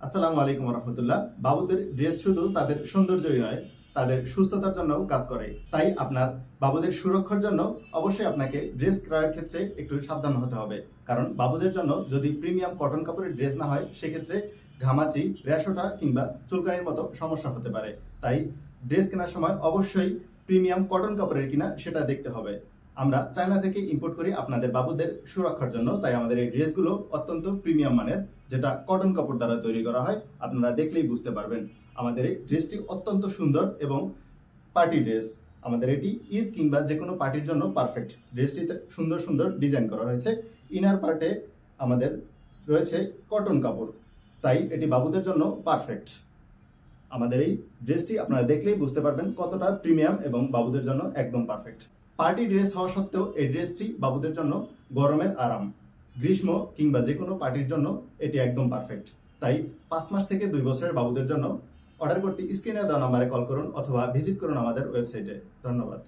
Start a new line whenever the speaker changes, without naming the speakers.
আসসালামু আলাইকুম রহমতুল্লাহ। বাবুদের ড্রেস শুধু তাদের সৌন্দর্যই নয়, তাদের সুস্থতার জন্যও কাজ করে। তাই আপনার বাবুদের সুরক্ষার জন্য অবশ্যই আপনাকে ড্রেস ক্রয়ের ক্ষেত্রে একটু সাবধান হতে হবে। কারণ বাবুদের জন্য যদি প্রিমিয়াম কটন কাপড়ের ড্রেস না হয়, সেক্ষেত্রে ঘামাচি, র্যাশ ওঠা কিংবা চুলকানির মতো সমস্যা হতে পারে। তাই ড্রেস কেনার সময় অবশ্যই প্রিমিয়াম কটন কাপড়ের কিনা সেটা দেখতে হবে। আমরা চায়না থেকে ইম্পোর্ট করি আপনাদের বাবুদের সুরক্ষার জন্য। তাই আমাদের এই ড্রেসগুলো অত্যন্ত প্রিমিয়াম মানের, যেটা কটন কাপড় দ্বারা তৈরি করা হয়। আপনারা দেখলেই বুঝতে পারবেন। আমাদের এই ড্রেসটি অত্যন্ত সুন্দর এবং পার্টি ড্রেস। আমাদের এটি ঈদ কিংবা যে কোনো পার্টির জন্য পারফেক্ট। ড্রেসটিতে সুন্দর সুন্দর ডিজাইন করা হয়েছে। ইনার পার্টে আমাদের রয়েছে কটন কাপড়, তাই এটি বাবুদের জন্য পারফেক্ট। আমাদের এই ড্রেসটি আপনারা দেখলেই বুঝতে পারবেন কতটা প্রিমিয়াম এবং বাবুদের জন্য একদম পারফেক্ট। পার্টি ড্রেস হওয়া সত্ত্বেও এই ড্রেসটি বাবুদের জন্য গরমের আরাম, গ্রীষ্ম কিংবা যে কোনো পার্টির জন্য এটি একদম পারফেক্ট। তাই 5 মাস থেকে 2 বছরের বাবুদের জন্য অর্ডার করতে স্ক্রিনে দেওয়া নাম্বারে কল করুন অথবা ভিজিট করুন আমাদের ওয়েবসাইটে। ধন্যবাদ।